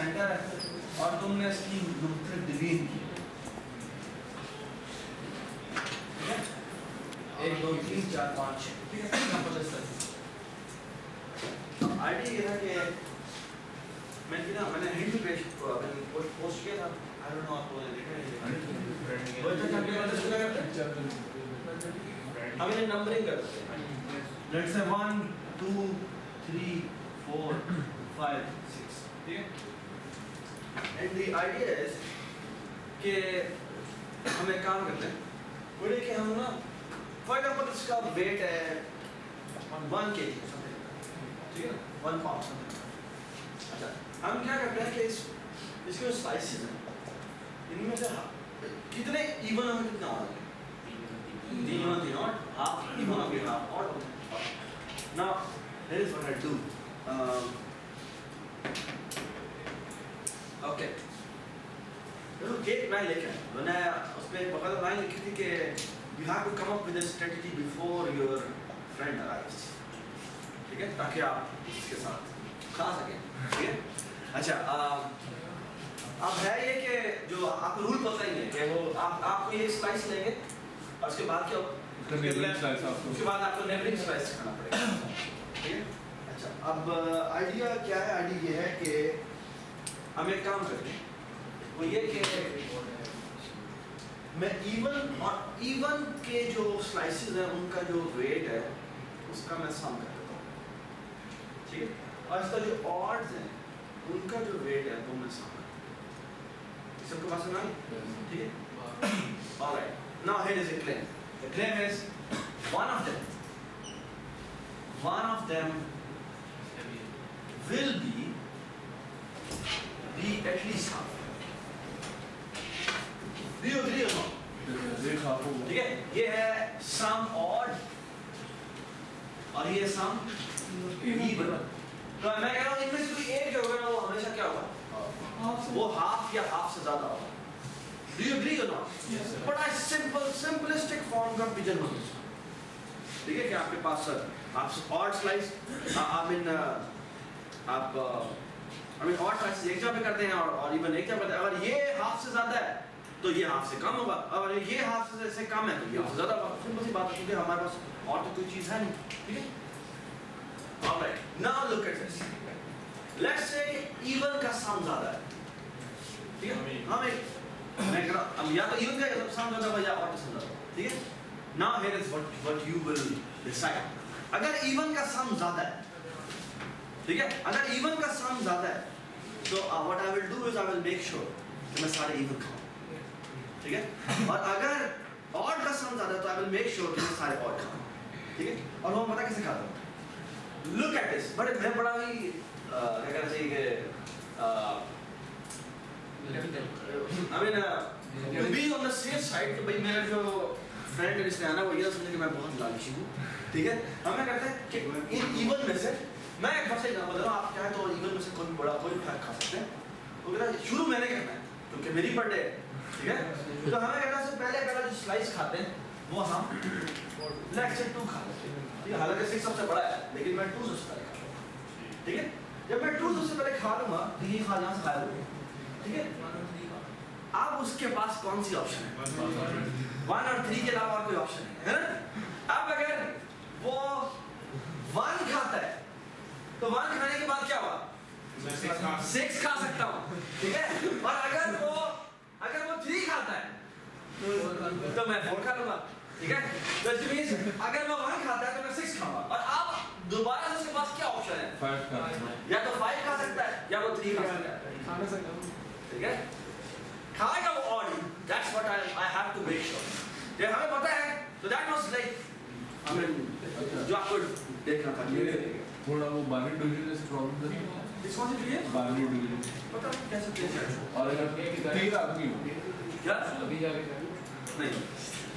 Centre है और तुमने इसकी नुक्ते डिवीजन की, ठीक है, 1 2 3 4 5 6, ठीक है। एग्जांपल इस तरह आईडी ये था कि मैंने हिंट पेश पोस्ट किया था, आई डोंट नो आपको देखा है वो तो क्या मतलब करते हैं, हम इन्हें नंबरिंग करते हैं, लेट्स से 1 2 3 4 5 6, ठीक है। एंड द आइडिया इज कि हम एक काम करते हैं, बोले कि हम ना फॉर एग्जांपल इसका वेट है 1 kg, ठीक है, 1 पाउंड। अच्छा, हम क्या करते हैं कि इसके जो स्लाइसेस हैं इनमें से कितने इवन हमें कितना होगा, 3 1 3 और हाफ इवन हो गया, हाफ और now here is what I do, okay, देखो गेट मैं लेके आया, मैंने उसमें बगल लाइन लिखी थी कि you have to come up with a strategy before your friend arrives, ठीक है, ताकि आप इसके साथ खा सकें, ठीक है। अच्छा, अब है ये कि जो आपको रूल पता ही है कि वो आपको ये स्लाइस लेंगे और उसके बाद क्या उसके बाद आपको नेबरिंग स्लाइस खाना पड़ेगा, ठीक है। अच्छा, अब आइडिया क्या है, आइडिया ये है कि हम एक काम करते हैं, वो ये कि मैं इवन के जो स्लाइसेस हैं उनका जो वेट है उसका मैं सम कर देता हूँ, ठीक है, और इसका जो ऑड्स हैं उनका जो वेट है वो मैं सम कर देता हूँ। सबको बात सुना, ठीक है। Alright, now here is a claim, the claim is one of them will be at least half. Do you agree or not? ठीक है, ये है सम ऑड और ये सम इवन। तो मैं कह रहा हूँ इनमें से कोई एक जो होगा ना वो हमेशा क्या होगा, वो हाफ या हाफ से ज्यादा होगा। Do you agree or not? Yes, sir. बड़ा सिंपलिस्टिक फॉर्म का पिजन होगा, ठीक है, कि आपके पास आप ऑड स्लाइस ऑड स्लाइस एक जगह पे करते हैं और इवन एक जगह पे, अगर ये हाफ से ज्यादा है तो ये हाफ से कम होगा, और ये हाफ से कम है तो ये हाफ से ज्यादा होगा। सिंपल सी बात है, क्योंकि हमारे पास और तो कोई चीज है नहीं, ठीक है। Alright, now look at this, let's say even का सम ज्यादा है, ठीक है, हम मैं कह रहा हूं या तो इवन का सम ज्यादा हो या ऑड का सम ज्यादा, ठीक है। Now here is what you will decide, अगर इवन का सम ज्यादा है, ठीक है, अगर इवन का सम ज्यादा है तो what I will do is I will make sure कि मैं सारे इवन खाऊं, ठीक है, और अगर ऑड का सम ज्यादा है तो आई विल मेक श्योर कि मैं सारे ऑड खाऊं, ठीक है। और वो पता कैसे खाता हूं, लुक एट दिस, बट मैं बड़ा ही क्या कहना चाहिए कि I mean to be on the safe side, कि भाई मेरा जो फ्रेंड है जिसने आना वो ये समझे कि मैं बहुत लालची हूँ, ठीक है। हमें कहते हैं कि इन इवन में से मैं एक बार से बता रहा हूँ, आप चाहे तो इवन में से कोई बड़ा कोई भी खा सकते हैं, तो कहता शुरू मैंने करना है क्योंकि मेरी बर्थडे है, ठीक है। तो हमें कहना है पहला जो स्लाइस खाते हैं वो हम लेट्स से 2 खा लेते हैं, ठीक है, हालांकि 6 सबसे बड़ा है लेकिन मैं 2 सबसे पहले खाता हूँ, ठीक है। जब मैं 2 सबसे पहले खा लूंगा तो ये खा यहाँ से खाया होगा, ठीक है। अब उसके पास कौन सी ऑप्शन है, 1 और 3 के अलावा और कोई ऑप्शन है ना। अब अगर वो 1 खाता है तो 1 खाने के बाद क्या हुआ, 6 खा सकता हूँ, ठीक है। और अगर वो 3 खाता है तो मैं 4 खा लूंगा, ठीक है। तो इट मींस अगर वो 1 खाता है तो मैं 6 खाऊंगा, और अब दोबारा से उसके पास क्या ऑप्शन है, 5 या तो 5 खा सकता है या वो 3 खा सकता है, ठीक है। खाएगा वो odd, that's what I have to make sure, ये हमें पता है। तो that was like I mean जो आपको देखना था, थोड़ा वो बारहवीं डिवीजन जैसे प्रॉब्लम है, इस कौन सी है बारहवीं डिवीजन पता नहीं कैसे प्लेस, और अगर 3 आदमी हो क्या अभी जाके नहीं,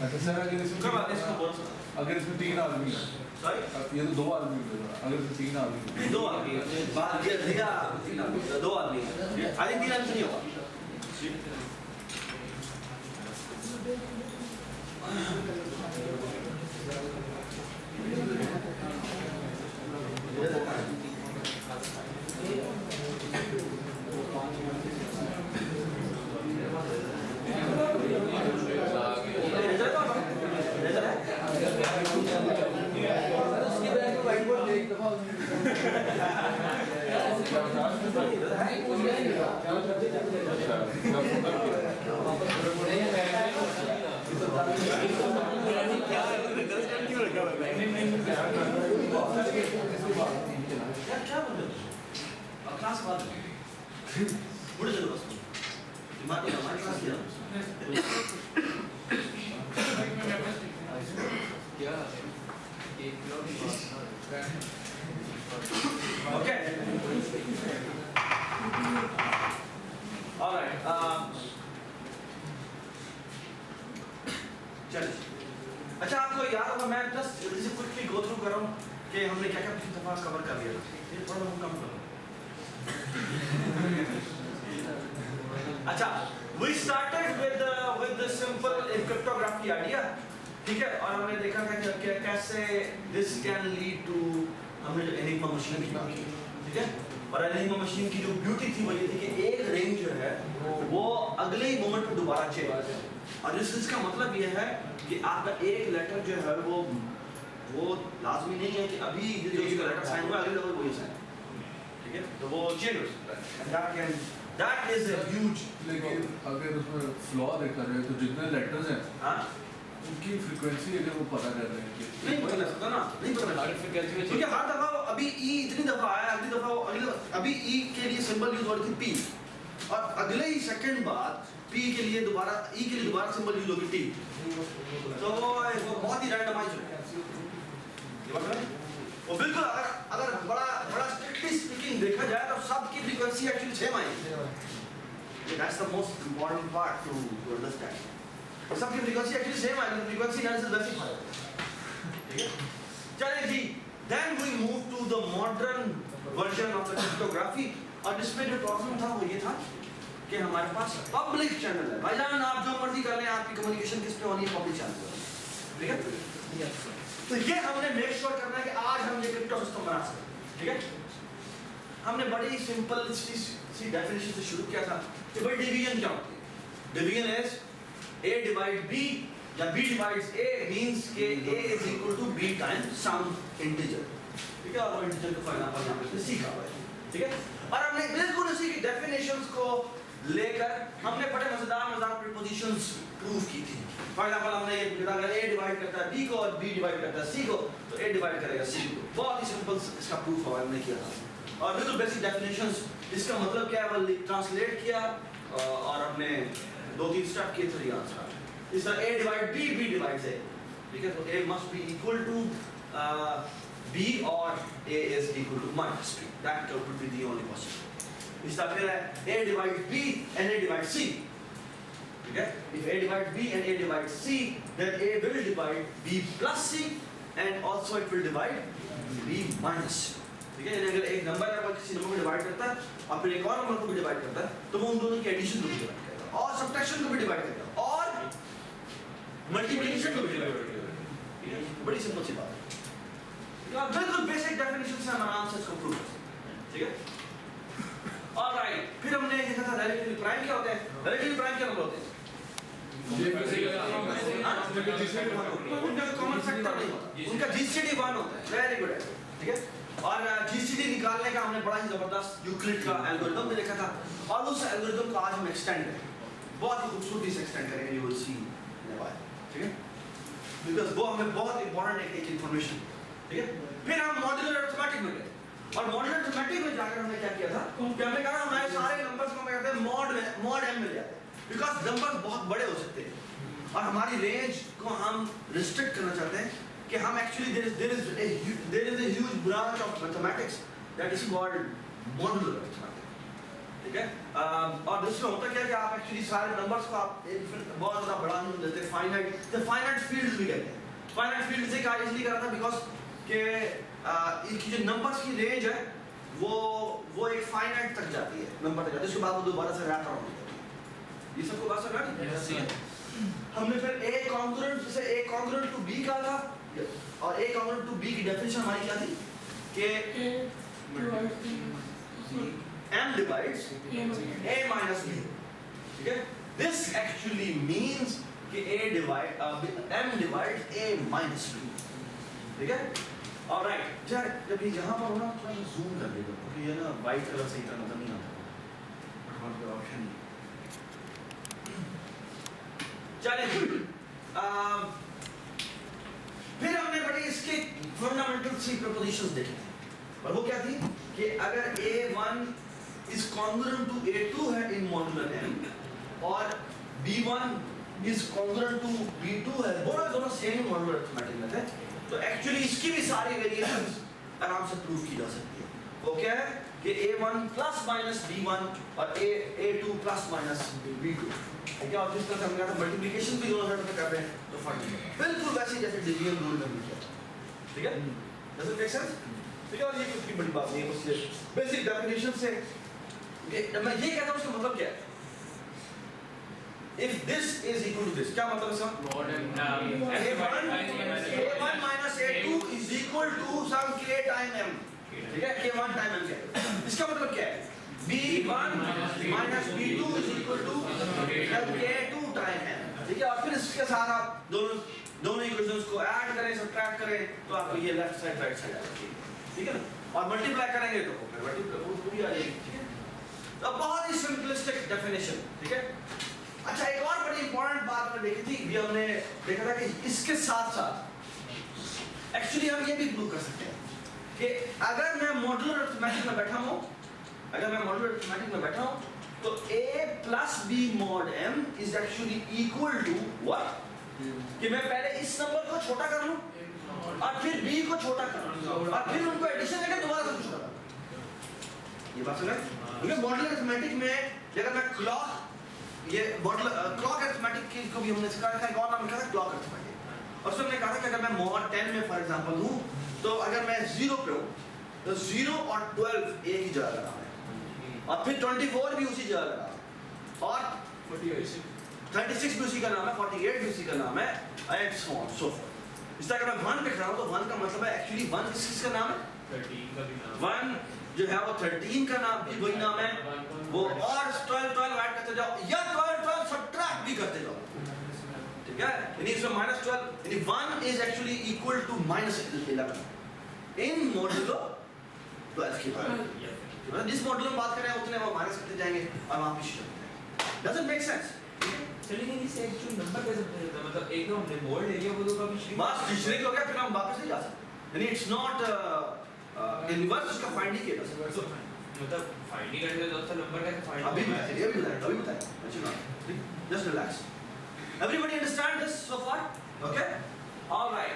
अच्छा सर, अगर इसमें कब आते इसको बोलो, अगर इसमें 3 आदमी है, सॉरी ये तो 2 आदमी हो गए, अगर इसमें 3 आदमी नहीं 2 आदमी बात ये दिया 2 आदमी, आई थिंक 3 आदमी नहीं होगा, क्या बोल रहे हो? क्लास बाद बुढ़े चलो बस हमारी क्लास किया Okay. All right. चलिए. अच्छा आपको याद होगा मैं जस्ट जल्दी से क्विकली गो थ्रू कर रहा हूँ कि हमने क्या क्या पिछली दफा कवर कर लिया था. ये थोड़ा हम कम करो. अच्छा. We started with the simple cryptography idea. ठीक है और हमने देखा था कि कैसे this can lead to हमने जो एनिग्मा मशीन की बात की ठीक है और एनिग्मा मशीन की जो ब्यूटी थी वो ये थी कि एक रेंज जो है वो अगले ही मोमेंट पे दोबारा चेंज और इसका मतलब ये है कि आपका एक लेटर जो है वो लाजमी नहीं है कि अभी जो इसका लेटर साइन हुआ अगले लेवल वही साइन ठीक है तो वो चेंज हो सकता है that is a huge लेकिन अगर उसमें फ्लॉ देखा जाए तो जितने लेटर्स हैं हाँ उनकी फ्रीक्वेंसी अगर वो पता कर रहे हैं कि नहीं पता लग सकता ना नहीं पता लग सकता क्योंकि हर दफा अभी ई इतनी दफा आया अगली दफा अभी ई के लिए सिंबल यूज हो रही थी पी और अगले ही सेकंड बाद पी के लिए दोबारा ई के लिए दोबारा सिंबल यूज होगी टी तो वो बहुत ही रैंडमाइज हो गया वो बिल्कुल अगर बड़ा स्ट्रिक्टली स्पीकिंग देखा जाए तो सबकी फ्रीक्वेंसी एक्चुअली सेम आएगी that's the most important part to understand सबकी फ्रीक्वेंसी एक्चुअली सेम आएगी फ्रीक्वेंसी एनालिसिस वैसे ही फायदा ठीक है चलिए जी then we move to the modern version of the cryptography और इसमें जो प्रॉब्लम था वो ये था कि हमारे पास पब्लिक चैनल है भाईजान आप जो मर्जी कर लें आपकी कम्युनिकेशन किस पे होनी है पब्लिक चैनल पे ठीक है तो ये हमने मेक श्योर करना है कि आज हम ये क्रिप्टो सिस्टम बना सकते हैं ठीक है हमने बड़ी सिंपल सी डेफिनेशन से शुरू किया था कि भाई डिवीजन क्या होती है division is A divide B या B divides A means कि A is equal to B times some integer ठीक है और integer को फाइनल पर यहाँ पे सीखा हुआ है ठीक है और हमने बिल्कुल इसी की definitions को लेकर हमने बड़े मजेदार prepositions prove की थी फॉर एग्जांपल हमने ये लिखा अगर A divide करता है B को और B divide करता है C को तो A divide करेगा C को बहुत ही सिंपल इसका प्रूफ हमने किया था और बिल्कुल बेसिक definitions इसका मतलब क्या है वो ट्रांसलेट किया और हमने दो तीन स्टेप किए थे आंसर इस तरह A divide B B divides A ठीक है तो A must be equal to B or A is equal to minus B that would be the only possible इस तरह फिर है A divides B and A divides C ठीक है if A divides B and A divides C then A will divide B plus C and also it will divide B minus C ठीक है अगर एक नंबर है वो किसी number को डिवाइड करता है और फिर एक और नंबर को भी डिवाइड करता है तो वो उन दोनों की एडिशन को भी डिवाइड करेगा और सबट्रैक्शन को भी डिवाइड करेगा और मल्टीप्लिकेशन को भी डिवाइड करेगा ठीक है बड़ी सिंपल सी बात है तो आप बिल्कुल बेसिक डेफिनेशन से हम आराम से इसको प्रूव कर सकते हैं ठीक है ऑलराइट फिर हमने देखा था रिलेटिव प्राइम क्या होते हैं रिलेटिव प्राइम क्या होते हैं उनका कॉमन फैक्टर नहीं होता उनका जीसीडी 1 होता है वेरी गुड ठीक है और जीसीडी निकालने का हमने बड़ा ही जबरदस्त यूक्लिड का एल्गोरिथम भी देखा था और उस एल्गोरिथम को आज हम एक्सटेंड करेंगे बहुत ही खूबसूरती से एक्सटेंड करेंगे यू विल सी ठीक है बिकॉज़ वो हमें बहुत इंपॉर्टेंट एक इंफॉर्मेशन ठीक है फिर हम मॉड्यूलर अरिथमेटिक में गए और मॉड्यूलर अरिथमेटिक में जाकर हमने क्या किया था कि हमने कहा हमारे सारे नंबर्स को हम कहते हैं मॉड m में ले आते हैं बिकॉज़ नंबर्स बहुत बड़े हो सकते हैं और हमारी रेंज को हम रिस्ट्रिक्ट करना चाहते हैं कि हम actually there is a huge branch of mathematics that is called modular arithmetic ठीक है और दूसरा होता क्या कि आप एक्चुअली सारे नंबर्स को आप बहुत ज़्यादा बढ़ा नहीं देते फाइनाइट फील्ड्स भी कहते हैं फाइनाइट फील्ड से क्या इसलिए करा था बिकॉज कि इनकी जो नंबर्स की रेंज है वो एक फाइनाइट तक जाती है नंबर तक जाती है उसके बाद वो दोबारा से रैप अराउंड होती है ये सबको बात समझ आ रही है हमने फिर A congruent से A congruent to B कहा था और A congruent to B की डेफिनेशन हमारी क्या थी कि M divides A minus B ठीक है this actually means कि M divides A minus B ठीक है alright जब ये यहाँ पर होना थोड़ा सा जूम कर लेगा क्योंकि ये ना वाइट कलर से इतना नजर नहीं आता चलिए फिर हमने बड़ी इसके फंडामेंटल 3 प्रपोजिशंस देखे थे, और वो क्या थी कि अगर A1 is congruent to A2 है in modular M और B1 is congruent to B2 है, दोनों सेम मॉडुलर अरिथमेटिक में थे, तो एक्चुअली इसकी भी सारी वेरिएशंस आराम से प्रूव की जा सकती है। वो क्या है कि A1 प्लस माइनस B1 और A2 प्लस माइनस B2, क्या और जिस तरह से हम कहते हैं मल्टीप्लिकेशन भी दोनों साइड पे कर रहे हैं तो फर्क बिल्कुल वैसे जैसे डिवीजन रूल में भी किया, ठीक है? Does it make sense? ठीक है, और ये कुछ भी बड़ी बात नहीं है, बस बेसिक डेफिनेशन से मैं ये कहता हूं उसका मतलब क्या है? If this is equal to this, क्या मतलब इसका? A1 minus A2 is equal to some K time M, ठीक है? K1 time M क्या? इसका मतलब क्या है? B1 minus B2 is equal to K2 time M, ठीक है? और फिर इसके साथ आप दोनों इक्वेशंस को ऐड करें, सब्ट्रैक्ट करें, तो आपको ये लेफ्ट साइड राइट साइड आ जाएगी, ठीक है ना? और मल्टीप्लाई करेंगे तो फिर मल्टीप्लाई पूरी आ जाएगी, ठीक है? तो बहुत ही सिंपलिस्टिक डेफिनेशन, ठीक है? अच्छा, एक और बड़ी इंपॉर्टेंट बात हमने देखी थी, ये हमने देखा था कि इसके साथ साथ एक्चुअली हम ये भी प्रूव कर सकते हैं कि अगर मैं मॉड्यूलर अरिथमेटिक में बैठा हूं, तो A plus B mod M is actually equal to what? कि मैं पहले इस नंबर को छोटा कर लूं और फिर B को छोटा कर लूं और फिर उनको एडिशन करके दोबारा से छोटा कर लूं। ये बात समझ? क्योंकि मॉड्यूलर अरिथमेटिक में अगर मैं क्लॉक अरिथमेटिक को भी हमने इसका एक और नाम लिखा था क्लॉक अरिथमेटिक, और उसमें हमने कहा था कि अगर मैं mod 10 में फॉर एग्जांपल हूं तो अगर मैं 0 पे हूं तो 0 और 12 एक ही जगह लगा है और फिर 24 भी उसी जगह लगा है और 36 भी उसी का नाम है, 48 भी उसी का नाम है, and so on so forth. इस तरह अगर मैं 1 लिख रहा हूं तो 1 का मतलब है एक्चुअली 1 किसका नाम है? 13 का भी नाम 1 जो है वो 13 का नाम भी वही नाम है वो, और 12 ऐड करते जाओ या 12 सब्ट्रैक्ट भी करते जाओ, ठीक है? यानी इसमें -12 यानी 1 is actually equal to -11 in modulo 12 की बात, मतलब जिस मॉड्यूलो में बात कर रहे हैं उतने वो माइनस करते जाएंगे और वहां पे शिफ्ट करते हैं। Does it make sense? चलिए नहीं, इससे एक्चुअल नंबर कैसे पता चलता है? मतलब एक तो हमने मोल्ड एरिया को तो कभी श्रिंक बस श्रिंक हो गया, फिर हम वापस नहीं जा सकते, यानी इट्स नॉट इनवर्स, उसका फाइंड ही किया जा सकता है, मतलब फाइंड ही करते तो अच्छा नंबर कैसे फाइंड? अभी बताएं अच्छी बात, just relax. Everybody understand this so far? Okay, alright.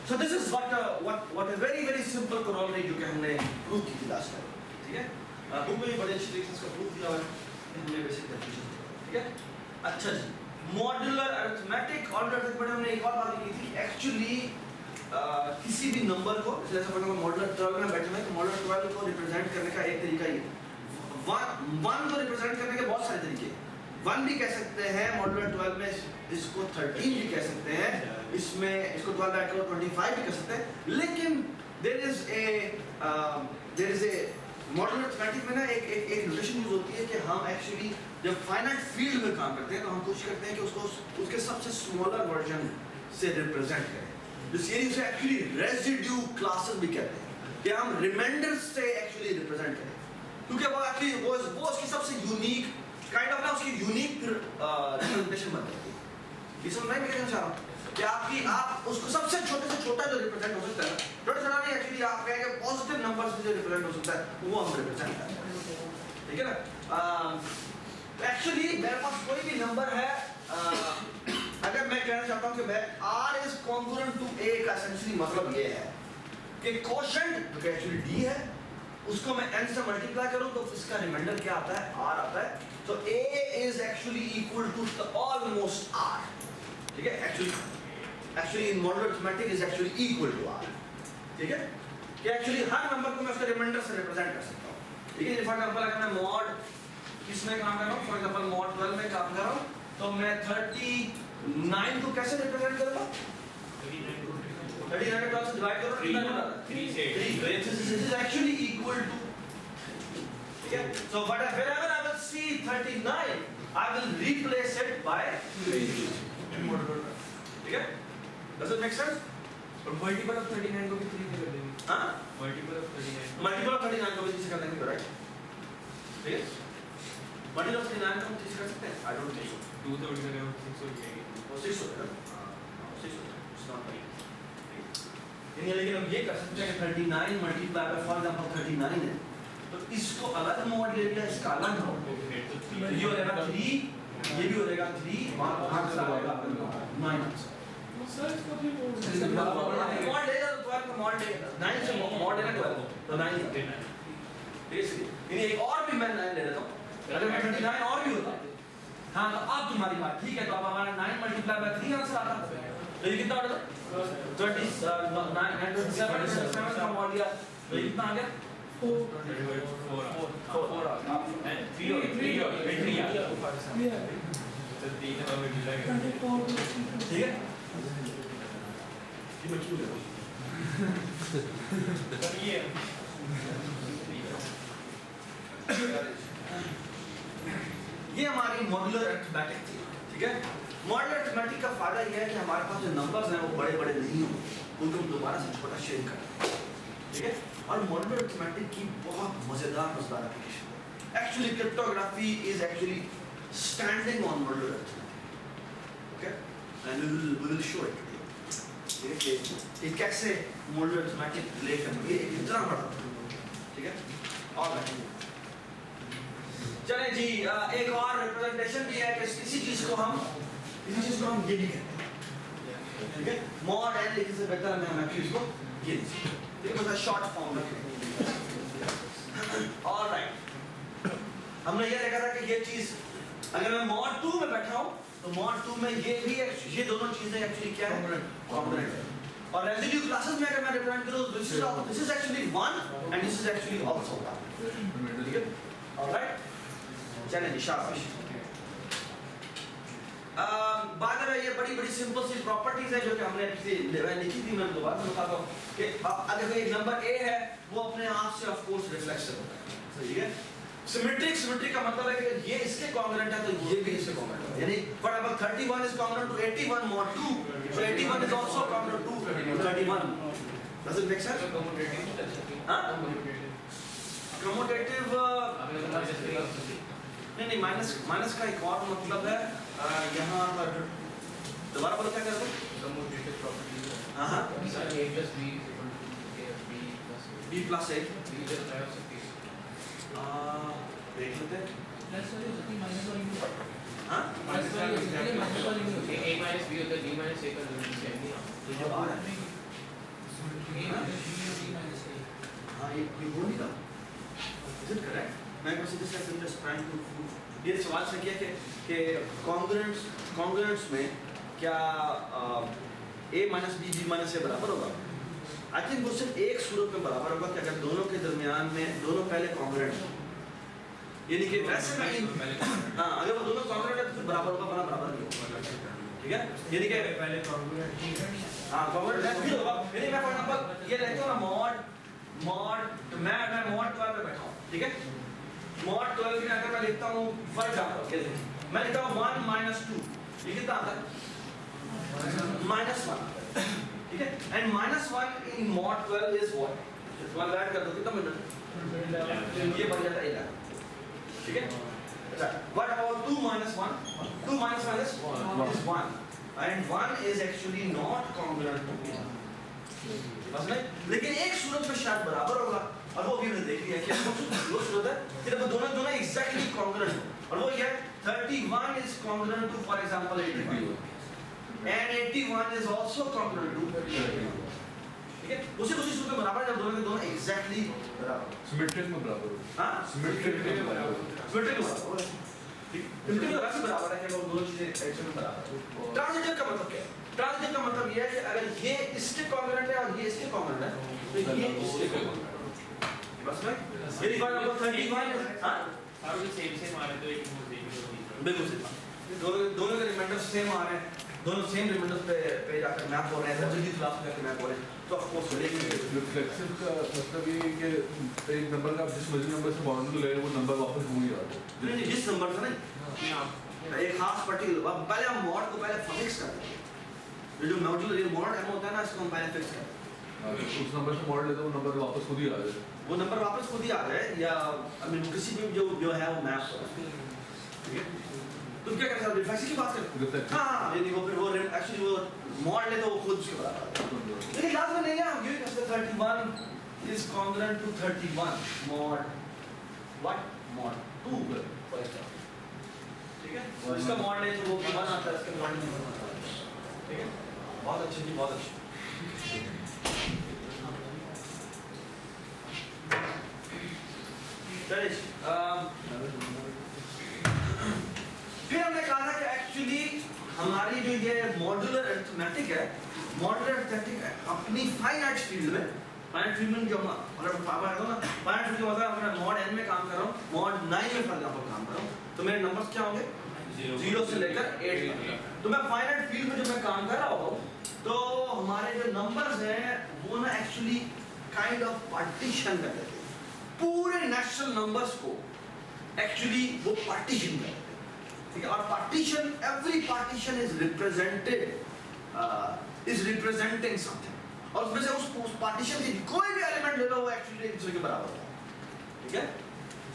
So this is what a very simple corollary जो कि हमने प्रूव की थी लास्ट टाइम, ठीक है? बुक में भी बड़े अच्छे तरीके से इसको प्रूव किया हुआ है, हमने बेसिक डेफिनेशन, ठीक है? अच्छा जी, मॉड्यूलर अरिथमेटिक और अरिथमेटिक में हमने एक और बात की थी, एक्चुअली किसी भी नंबर को जैसे फॉर एग्जांपल मॉड्यूलर 12 में बैठे हैं तो मॉड्यूलर 12 को रिप्रेजेंट करने का एक तरीका ये 1 को रिप्रेजेंट करने के बहुत सारे तरीके हैं। 1 भी कह सकते हैं मॉड्यूलर 12 में, इसको 13 भी कह सकते हैं, इसमें इसको 12 ऐड करो 25 भी कह सकते हैं, लेकिन there is a modular arithmetic में ना एक नोटेशन यूज होती है कि हम एक्चुअली जब फाइनाइट फील्ड में काम करते हैं तो हम कोशिश करते हैं कि उसको उसके सबसे स्मॉलर वर्जन से रिप्रेजेंट करें, जिससे उसे एक्चुअली रेजिड्यू क्लासेस भी कहते हैं कि हम रिमाइंडर से एक्चुअली रिप्रेजेंट करें, क्योंकि वो एक्चुअली वो उसकी सबसे यूनिक काइंड ऑफ ना उसकी यूनिक रिप्रेजेंटेशन बन जाती है। ये समझ में क्या चाह रहा हूं कि आप उसको सबसे छोटे से छोटा जो रिप्रेजेंट हो सकता है, छोटा छोटा नहीं एक्चुअली आप कहेंगे पॉजिटिव नंबर से जो रिप्रेजेंट हो सकता है वो हम रिप्रेजेंट करते हैं, ठीक है ना? एक्चुअली मेरे पास कोई भी नंबर है, अगर मैं कहना चाहता हूं कि मैं r is congruent to a का एसेंशियली मतलब ये है कि कोशेंट जो कि एक्चुअली d है उसको मैं n से मल्टीप्लाई करूं तो इसका रिमाइंडर क्या आता है? r आता है, तो a is actually equal to almost r, ठीक है? Actually in modular arithmetic is actually equal to r, ठीक है? कि एक्चुअली हर नंबर को मैं उसके रिमाइंडर से रिप्रेजेंट कर सकता हूं, ठीक है? फॉर एग्जांपल अगर मैं मॉड किसमें काम कर रहा हूं, फॉर एग्जांपल मॉड 12 में काम कर रहा हूं तो मैं 39 को कैसे रिप्रेजेंट करूंगा? 39 को 12 से डिवाइड करो, 3 से 8, this is actually equal to, ठीक है? So whenever I will see 39 I will replace it by 3, ठीक है? Does it make sense? और मल्टीपल ऑफ 39 को भी 3 से कर देंगे। हाँ? मल्टीपल ऑफ 39 मल्टीपल ऑफ 39 को भी 3 से कर देंगे, राइट? ठीक है मॉड्यूल ऑफ 39 को हम टीच कर सकते हैं आई डोंट थिंक सो 2 से बढ़कर 6 हो जाएगी वो 6 होता है इट्स नॉट राइट लेकिन हम ये कर सकते हैं कि 39 मल्टीप्लाई बाय फॉर एग्जांपल 39 है तो इसको अलग मोड ले लिया इसका अलग मोड तो ये हो जाएगा 3 ये भी हो जाएगा 3 और आंसर आएगा 9 आंसर सर इसका भी मॉड लेगा तो 12 का मॉड लेगा 9 से मॉड लेगा 12 तो 9 बेसिकली एक और भी मैं 9 ले लेता हूं अगर मैं 29 और भी होता हाँ तो अब तुम्हारी बात ठीक है तो अब हमारा 9 मल्टीप्लाई बाय 3 आंसर आता तो ये कितना आ रहा 27 का मॉड लिया तो ये कितना आ गया 4 ठीक है ये मैं क्यों ले रहा हूं ये हमारी मॉड्यूलर अरिथमेटिक थी ठीक है मॉड्यूलर अरिथमेटिक का फायदा ये है कि हमारे पास जो नंबर्स हैं वो बड़े बड़े नहीं हो उनको हम दोबारा से छोटा शेयर करें ठीक है और मॉड्यूलर अरिथमेटिक की बहुत मजेदार application actually cryptography is actually standing on modular arithmetic okay and we will show it ठीक है कि कैसे मॉड्यूलर अरिथमेटिक रिलेट करना ये इतना बड़ा ठीक है और चलें जी एक और रिप्रेजेंटेशन भी है कि इसी चीज को हम ये भी कहते हैं ठीक है मॉड एन लिखने से बेहतर है हम इसको ये ठीक है मतलब शॉर्ट फॉर्म में ऑलराइट हमने ये देखा था कि ये चीज अगर मैं मॉड 2 में बैठा हूं तो मॉड 2 में ये दोनों चीजें एक्चुअली क्या है कॉम्पोनेंट है और रेसिड्यू क्लासेस में अगर मैं रिप्रेजेंट करूं this is actually 1 and this is actually also ठीक है ऑलराइट चलें जी शाबाश बाद में ये बड़ी बड़ी सिंपल सी प्रॉपर्टीज है जो कि हमने लिखी थी मैं दोबारा बताता हूं कि अगर कोई एक नंबर a है वो अपने आप से ऑफ कोर्स रिफ्लेक्शन होता है सही है सिमेट्रिक का मतलब है कि ये इसके कॉन्ग्रुएंट है तो ये भी इसके कॉन्ग्रुएंट है यानी for example 31 is congruent to 81 mod 2 so 81 is also congruent to 31 does it make sense हां कम्यूटेटिव नहीं माइनस का एक और मतलब है यहाँ पर दोबारा बोलो क्या करते हैं कम्यूटेटिव प्रॉपर्टी हां हां a plus b b plus a b is the type of space देख लेते हैं प्लस वाली होती है माइनस वाली नहीं हां माइनस वाली होती है माइनस वाली नहीं होती a minus b होता है b minus a का सेम नहीं तो जो आ रहा है हां ये हो नहीं रहा इज इट करेक्ट मैं बस जस्ट ट्राइंग टू ये सवाल से किया कि कॉन्ग्रुएंट्स में क्या a minus b b minus a बराबर होगा आई थिंक वो सिर्फ एक सूरत में बराबर होगा कि अगर दोनों के दरमियान में दोनों पहले कॉन्ग्रुएंट हो यानी कि वैसे में हां अगर वो दोनों कॉन्ग्रुएंट है तो फिर बराबर होगा बराबर नहीं होगा ठीक है यानी कि पहले कॉन्ग्रुएंट हां कॉन्ग्रुएंट फिर होगा यानी मैं फॉर एग्जांपल ये रहता हूं ना मॉड तो मैं मॉड 12 पे बैठा हूं ठीक है मॉड 12 में अगर मैं लिखता हूं फॉर एग्जांपल क्या मैं लिखता हूं 1 minus 2 ये कितना आता है -1 ठीक है and -1 in mod 12 is what इसको ऐड कर दो कितना मिल जाता है ये बन जाता है 11 ठीक है अच्छा what about 2 minus 1 2 minus 1 is 1 and 1 is actually not congruent to 1 बस नहीं लेकिन एक सूरत में शायद बराबर होगा और वो भी हमने देख लिया कि वो सूरत है कि जब दोनों एग्जैक्टली कॉन्ग्रुएंट हो और वो ये 31 is congruent to for example 81 and 81 is also congruent to 31 ठीक है उसी सूरत में बराबर जब दोनों एग्जैक्टली बराबर सिमेट्रिक में बराबर हो हां सिमेट्रिक में बराबर सिमेट्रिक में बराबर ठीक इनके तो राशि बराबर है कि वो दोनों चीजें एक्चुअली बराबर ट्रांजिटिव का मतलब क्या है ट्रांजिटिव का मतलब ये है कि अगर ये इसके कॉन्ग्रुएंट है और ये इसके कॉन्ग्रुएंट है तो ये इसके कॉन्ग्रुएंट बस में यदि फॉर एग्जांपल 31 हां और जो सेम आ रहे तो एक हो जाएगी बिल्कुल सही दोनों के रिमाइंडर सेम आ रहे हैं दोनों सेम रिमाइंडर पे जाकर मैप हो रहे हैं जल्दी क्लास में जाकर मैप हो रहे हैं तो ऑफ कोर्स लेकिन रिफ्लेक्सिव का मतलब ये है कि एक नंबर का आप जिस मर्जी नंबर से बाउंड ले वो नंबर वापस घूम ही आता है नहीं जिस नंबर से नहीं एक खास पर्टिकुलर पहले हम मॉड को पहले फिक्स करते हैं जो मॉड्यूलर ये मॉड एम होता है ना इसको हम पहले फिक्स करते हैं उस नंबर से मॉड लेते वो नंबर वापस खुद ही आ जाए, वो नंबर वापस खुद ही आ जाए या आई मीन किसी भी जो है वो मैप हो, ठीक है। तुम क्या कर सकते हो, रिफ्लेक्शन की बात करते हो? हाँ ये देखो फिर वो एक्चुअली वो मॉड ले तो वो खुद उसके बराबर आता है। लेकिन क्लास में नहीं है, हम गिव करते 31 is congruent to 31 mod what mod 2 for example, ठीक है। तो इसका मॉड ले तो वो 1 आता है, इसका मॉड नहीं आता है, ठीक है। बहुत अच्छे जी, बहुत अच्छे। चलिए फिर हमने कहा था कि एक्चुअली हमारी जो ये मॉड्यूलर अरिथमेटिक है, मॉड्यूलर अरिथमेटिक अपनी फाइनाइट फील्ड में, फाइनाइट फील्ड में जो हम अगर पापा है तो ना फाइनाइट फील्ड का मतलब मैं मॉड n में काम कर रहा हूँ, मॉड 9 में फॉर एग्जांपल काम कर रहा हूँ, तो मेरे नंबर्स क्या होंगे 0 से लेकर 8 तक। तो मैं फाइनाइट फील्ड में जो मैं काम कर रहा हूँ तो हमारे जो नंबर्स हैं वो ना एक्चुअली काइंड ऑफ पार्टीशन कर देते हैं पूरे नेचुरल नंबर्स को, एक्चुअली वो पार्टीशन कर देते हैं, ठीक है। और partition, every partition is represented is representing something, और उसमें से उस पार्टीशन के कोई भी एलिमेंट ले लो वो एक्चुअली एक दूसरे के बराबर होता है, ठीक है।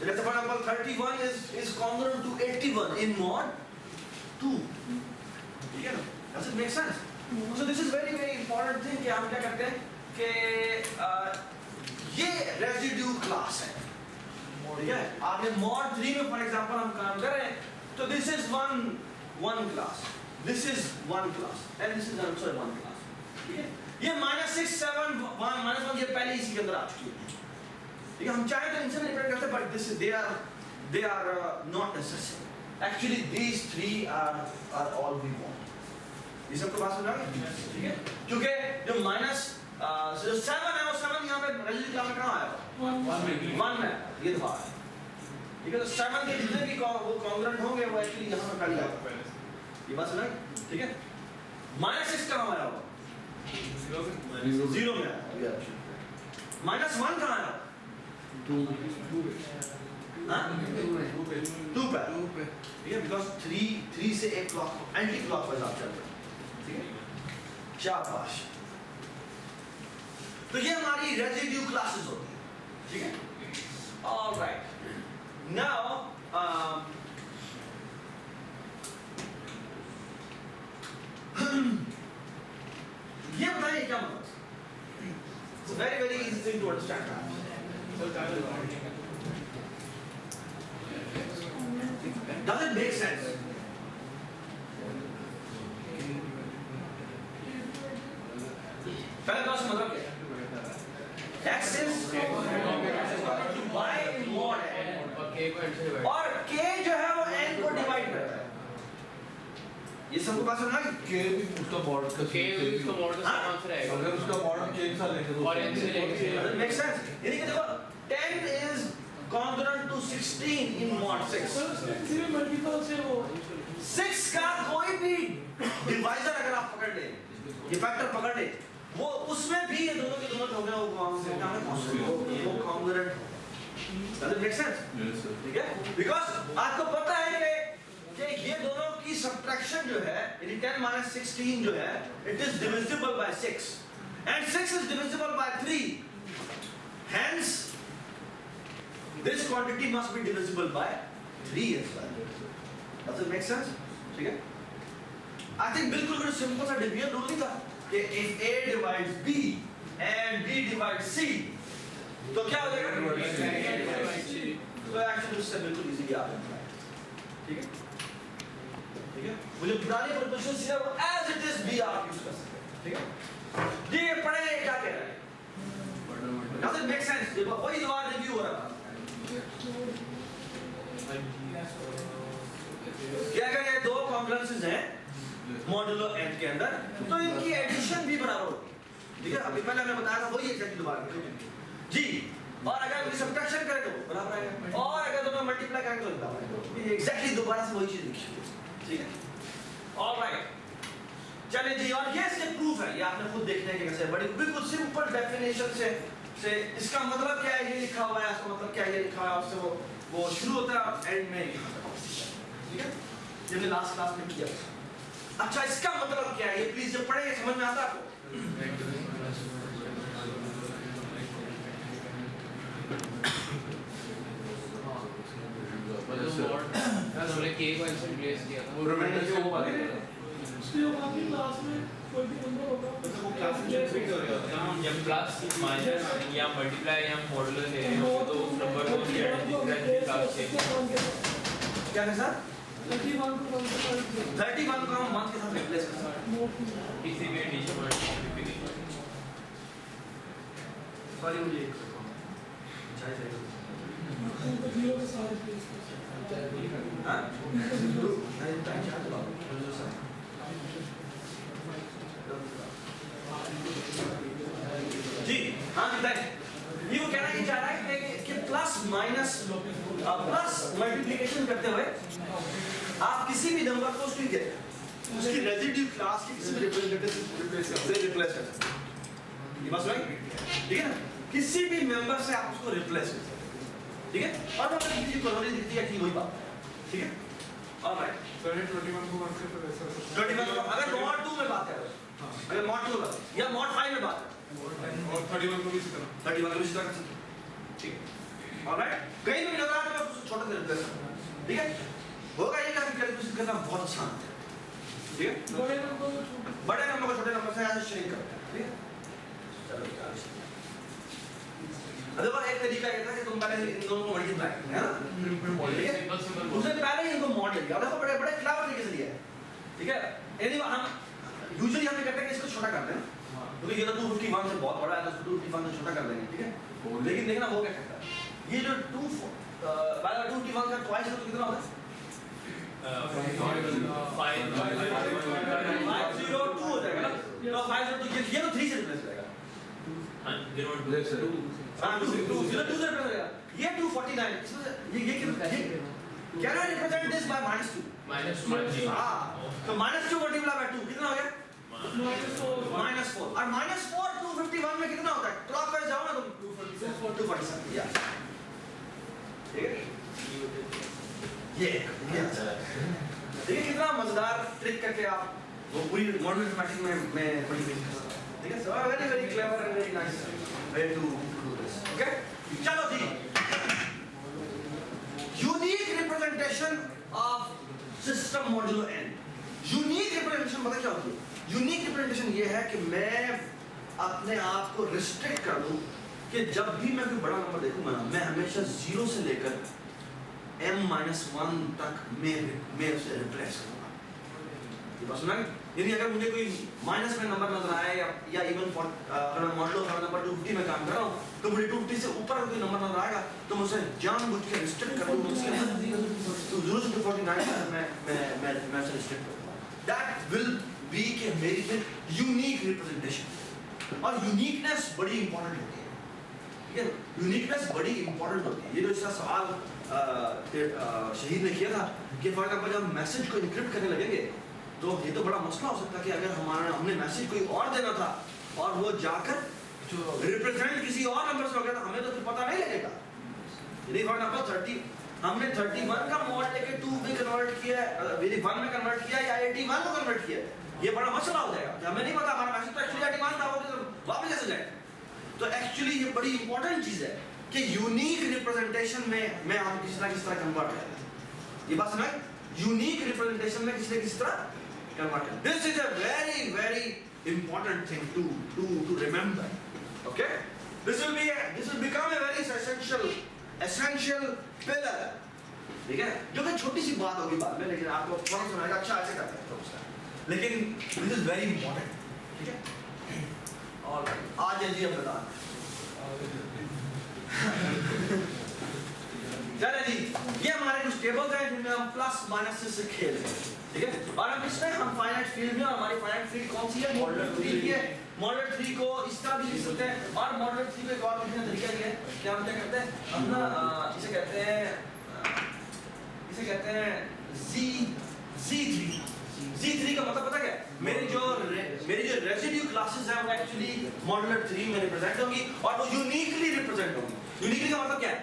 So let's say for example 31 is congruent to 81 in mod 2, ठीक है ना। Does it make sense? So this is very very important thing कि हम क्या करते हैं कि ये रेजिड्यू क्लास है, ठीक है। आपने mod 3 में फॉर एग्जांपल हम काम कर रहे हैं तो this is one class, this is one class and this is also one class, ठीक है। ये -6 7 -1 ये पहले इसी के अंदर आ चुकी है, ठीक है। हम चाहे तो इनसे रिप्रेजेंट करते हैं but this they are not necessary, actually these three are all we want. ये सबको बात समझ आ गई, ठीक है। क्योंकि जो माइनस जो 7 है वो 7 यहाँ पे रेजिड्यू क्लास में कहाँ आया, 1 में, ये दफा है, ठीक है। तो 7 के जितने भी वो कॉन्ग्रुएंट होंगे वो एक्चुअली यहाँ पे कर जाएगा, ये बात समझ, ठीक है। -6 कहाँ आया होगा 0 में आया, -1 कहाँ आया 2 पे, ठीक है। बिकॉज 3 से एक क्लॉक एंटी क्लॉकवाइज आप चल रहे हैं, ठीक है। शाबाश। तो ये हमारी रेजिड्यू क्लासेस होती है, ठीक है। ऑलराइट, नाउ ये बताइए क्या मतलब, it's very very easy thing to understand. Does it make sense? पहले क्लास मतलब क्या है? X is y mod n और k जो है वो n को डिवाइड करता है। ये सबको बात समझ आ गई? k भी उसका मॉड का K उसका मॉड का आंसर आएगा, अगर उसका मॉड हम k सा लेंगे तो और n से लेंगे, Does it make sense? यानी कि देखो 10 is congruent to 16 in mod 6। किसी भी मल्टीपल से वो 6 का कोई भी डिवाइजर अगर आप पकड़ ले, ये फैक्टर पकड़ ले, वो उसमें भी ये दोनों के दोनों हो गए वो congruent. Does it make sense? Yes sir. ठीक है। बिकॉज आपको पता है कि ये दोनों की सब्ट्रैक्शन जो है यानी 10 - 16 जो है it is divisible by 6 and 6 is divisible by 3, hence this quantity must be divisible by 3 as well. Does it make sense? ठीक है। I think बिल्कुल भी सिंपल सा डिवीजन रूल नहीं था कि if A divides B and B divides C तो क्या हो जाएगा? तो एक्चुअली उससे बिल्कुल इजीली आ जाता है, ठीक है, ठीक है। वो जो पुरानी प्रोपोजिशन है वो एज इट इज भी आप यूज कर सकते हैं, ठीक है। ये पढ़े क्या कह रहा है? Does it make sense? ये वही दोबारा रिव्यू हो रहा है क्या ये दो कॉन्ग्रुएंसेस हैं मॉड्यूलो n के अंदर, तो इनकी एडिशन भी बराबर होगी, ठीक है। अभी पहले हमने बताया था वही एग्जैक्टली दोबारा जी। और अगर इनकी सब्ट्रैक्शन करें तो बराबर आएगा, और अगर दोनों मल्टीप्लाई करें तो बराबर आएगा, ये एग्जैक्टली दोबारा से वही चीज लिखी है, ठीक है। ऑलराइट, चलिए जी। और ये इसके प्रूफ है, ये आपने खुद देखने के कैसे बड़ी बिल्कुल सिंपल डेफिनेशन से इसका मतलब क्या है ये लिखा हुआ है, इसका मतलब क्या है ये लिखा हुआ है, उससे वो शुरू होता है और एंड में लिखा होता है, ठीक है। ये हमने लास्ट क्लास में किया। अच्छा इसका मतलब क्या है ये प्लीज जब पढ़ेंगे समझ में आता है आपको? Yes, sir. हमने k को ऐसे रिप्लेस किया था वो रिमाइंडर से वो वाले इसलिए बाकी क्लास में कोई भी नंबर होगा वो क्लास में फिट हो रहा है हम जब प्लस माइनस या मल्टीप्लाई या मॉडुलस ले रहे हैं तो उस नंबर को क्लास से क्या है सर 31 को 1 से 31 को हम 1 के साथ रिप्लेस कर सकते हैं किसी भी एडिशन में सॉरी मुझे एक चाहिए उनको 0 के साथ रिप्लेस कर सकते हां जी हाँ बताइए ये वो कहना ये चाह रहा है कि प्लस माइनस प्लस मल्टीप्लिकेशन करते हुए आप किसी भी नंबर को उसकी रेजिड्यू क्लास की किसी भी रिप्रेजेंटेटिव से रिप्लेस कर सकते हैं ये बात राइट ठीक है ना किसी भी मेंबर से आप उसको रिप्लेस कर सकते हैं ठीक है और अगर किसी को कॉलोनी दिखती है कि वही बात ठीक है ऑलराइट सर 21 को 1 से तो ऐसा 21 को अगर मॉड 2 में बात करें अगर मॉड 2 में या मॉड 5 में बात करें और 31 को भी इसी तरह 31 को इसी तरह कर सकते हैं ठीक है ऑलराइट कहीं भी नजर आता है उसको छोटा कर देते हैं ठीक है होगा ये कि कैलकुलेशन करना बहुत आसान है ठीक है बड़े नंबर को छोटे बड़े नंबर को छोटे नंबर से ऐसे श्रिंक करते हैं ठीक है चलो अगर एक तरीका ये था कि तुम पहले इन दोनों को मल्टीप्लाई है ना ठीक है उससे पहले ही इनको मॉड ले लिया देखो बड़े बड़े क्लेवर तरीके से लिया है ठीक है यदि हम यूजुअली हम करते हैं कि इसको छोटा करते हैं क्योंकि ये तो 251 से बहुत बड़ा है तो 251 से छोटा कर देंगे ठीक है लेकिन देखना वो क्या करता है ये जो 251 का ट्वाइस है तो कितना होता है 502 हो जाएगा ना तो 502 ये तो 3 से रिप्लेस हो जाएगा Yes, sir. हां 2 से रिप्लेस हो जाएगा ये 249 ये can I represent this by -2 हां तो -2 मल्टीप्लाई बाय 2 कितना हो गया -4 और -4 251 में कितना होता है क्लॉकवाइज जाओ ना तुम 247 या ठीक है ये देखिए कितना मजेदार ट्रिक करके आप वो पूरी मॉडर्न मैथमेटिक्स में बड़ी बेसिक कर सकते हैं ठीक है so very very clever and very nice way to do this okay चलो जी unique representation of system modulo n unique representation पता क्या होती है यूनिक रिप्रेजेंटेशन ये है कि मैं अपने आप को रिस्ट्रिक्ट कर दूं कि जब भी मैं कोई बड़ा नंबर देखूंगा ना मैं हमेशा 0 से लेकर m-1 तक मैं उसे रिप्लेस करूंगा ये बात सुना यदि अगर मुझे कोई माइनस में नंबर नजर आए या इवन अगर मैं मॉडल का नंबर 250 में काम कर रहा हूं तो मुझे 250 से ऊपर कोई नंबर नजर आएगा तो मैं उसे जानबूझ के रिस्ट्रिक्ट कर दूंगा उसके अंदर 0 से 249 मैं उसे रिस्ट्रिक्ट करूंगा दैट विल बी के मेरी यूनिक रिप्रेजेंटेशन और यूनिकनेस बड़ी इंपॉर्टेंट होती है ठीक है यूनिकनेस बड़ी इंपॉर्टेंट होती है ये जो इसका सवाल शहीद ने किया था कि फॉर एग्जांपल जब मैसेज को एन्क्रिप्ट करने लगेंगे तो ये तो बड़ा मसला हो सकता है कि अगर हमने मैसेज कोई और देना था और वो जाकर जो रिप्रेजेंट किसी और नंबर से हो गया तो हमें तो फिर पता नहीं लगेगा यदि फॉर एग्जांपल 30 हमने 31 का मॉड लेके 2 में कन्वर्ट किया यदि 1 में कन्वर्ट किया या 81 में कन्वर्ट किया ये बड़ा मसला हो जाएगा कि हमें नहीं पता हमारा मैसेज तो एक्चुअली 81 था वो तो वापस कैसे जाए तो एक्चुअली ये बड़ी इंपॉर्टेंट चीज है कि यूनिक रिप्रेजेंटेशन में मैं हम किस तरह कन्वर्ट करते हैं ये बात सुना यूनिक रिप्रेजेंटेशन में किस तरह कन्वर्ट करते this is a very very important thing to remember okay this will become a very essential pillar ठीक है जो कि छोटी सी बात होगी बाद में लेकिन आपको फौरन सुनाएगा अच्छा ऐसे करते हैं तो उसका लेकिन दिस इज वेरी इंपॉर्टेंट ठीक है और आज जी हम बता चलिए जी ये हमारे कुछ टेबल्स हैं जिनमें हम प्लस माइनस से खेल रहे हैं ठीक है और हम इसमें हम फाइनाइट फील्ड में हमारी फाइनाइट फील्ड कौन सी है मॉडुलर 3 की है मॉडुलर 3 को इस तरह भी लिख सकते हैं और मॉडुलर 3 को एक और लिखने का तरीका ये है कि हम क्या करते हैं हम ना इसे कहते हैं Z3 का मतलब पता क्या मेरी जो रेसिड्यू क्लासेस हैं वो एक्चुअली मॉडुलर 3 में रिप्रेजेंट होंगी और वो यूनिकली रिप्रेजेंट होंगी यूनिकली का मतलब क्या है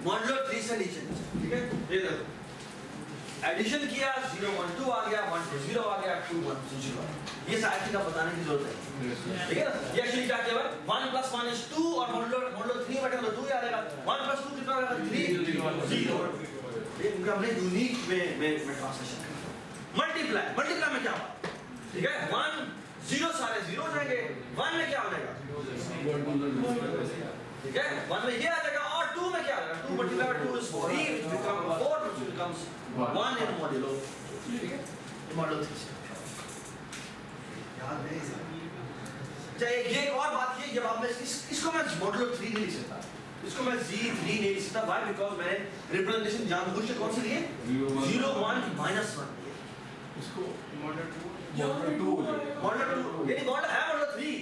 मॉडुलर 3 से नीचे ठीक है ये देखो एडिशन किया 0 1 2 आ गया 1 2 0 आ गया 2 1 0 ये सारी चीजें बताने की जरूरत है ठीक है ना ये एक्चुअली क्या किया 1 + 1 = 2 और मॉडुलर 3 बैठे तो 2 ही आ जाएगा 1 + 2 कितना आ जाएगा जीरो, ये उनका हमने यूनिक में ट्रांसलेशन करना। मल्टीप्लाई में क्या हुआ, ठीक है, 1 0 सारे 0 हो जाएंगे, 1 में क्या हो जाएगा, ठीक है, 1 में ये आ जाएगा, और 2 में क्या आ जाएगा, 2 multiply by 2 is 4, it becomes 4 which becomes 1 in modulo, ठीक है, मॉडुलो 3 याद है। अच्छा ये एक और बात ये, जब आप इसको मैं मॉडुलो 3 नहीं लिख सकता, इसको मैं Z3 नहीं लिख सकता, why? Because मैंने रिप्रेजेंटेशन जानबूझ के कौन सी ली है, 0 1 -1, इसको मॉडल 2 मॉडल 2 यानी मॉडल है मॉडल 3,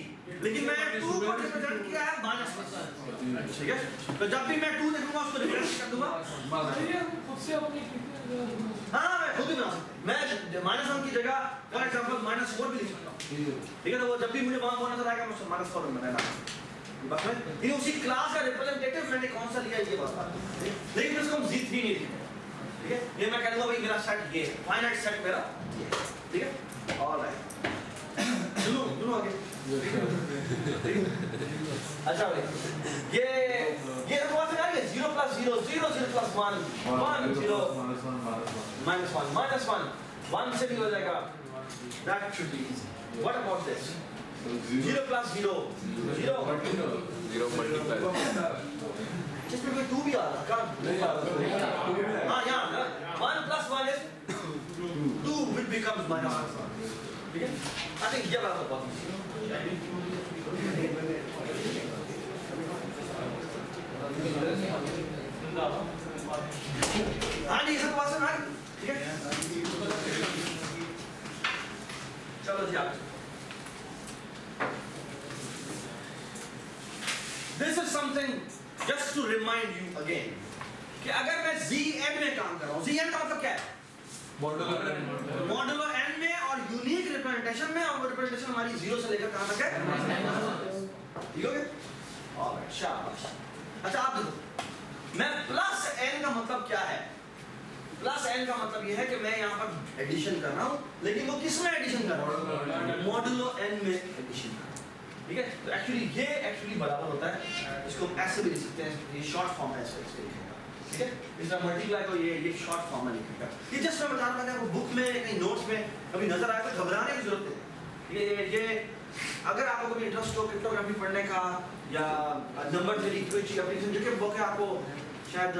लेकिन मैं 2 को रिप्रेजेंट किया है -1, ठीक है, तो जब भी मैं 2 देखूंगा उसको रिप्रेजेंट कर दूंगा, ये खुद से अपनी कितने हाँ मैं खुद भी बना सकता, मैं -1 की जगह फॉर एग्जांपल -4 भी लिख सकता हूँ, ठीक है, तो वो जब भी मुझे वहां नजर आएगा मैं उसको -4 में बनाना, बस मैं उसी क्लास का रिप्रेजेंटेटिव मैंने कौन सा लिया ये बता, लेकिन इसको हम Z3 नहीं लिखेंगे, ठीक है, ये मैं कह दूंगा भाई मेरा सेट ये फाइनाइट सेट मेरा ये, ठीक है, ऑलराइट, सुनो आगे, अच्छा भाई ये तो बात है 0 + 0 0 0 + 1 1 0 -1 1 से भी हो जाएगा, that should be easy. What about this? 0 + 0 0 multiply जिसमें कोई 2 भी आ रहा कहाँ, हाँ यहाँ 1 + 1 is 2 which becomes -1, ठीक है, I think ये बात बहुत हाँ जी सब बात सुना, ठीक है, चलो जी आगे। This is something just to remind you again कि अगर मैं Zn में काम कर रहा हूँ, Zn का मतलब क्या है, मॉडुलो n में और यूनिक रिप्रेजेंटेशन में, और रिप्रेजेंटेशन हमारी 0 से लेकर कहाँ तक है, ठीक हो गया, ऑलराइट, शाबाश। अच्छा आप देखो मैं +n का मतलब क्या है, +n का मतलब ये है कि मैं यहाँ पर एडिशन कर रहा हूँ, लेकिन वो किस में एडिशन कर रहा हूँ, मॉडुलो n में एडिशन कर रहा हूँ, ठीक है, तो एक्चुअली बराबर होता है, इसको हम ऐसे भी लिख सकते हैं, ये शॉर्ट फॉर्म है इसका, ठीक है, इसका मल्टीप्लाई को ये शॉर्ट फॉर्म में लिखेगा, ये जस्ट मैं बता रहा था आपको, बुक में कहीं नोट्स में कभी नजर आए तो घबराने की जरूरत नहीं, ये अगर आपको कभी इंटरेस्ट हो क्रिप्टोग्राफी पढ़ने का या नंबर थ्योरी कोई चीज एप्लीकेशन जो कि बुक है, आपको शायद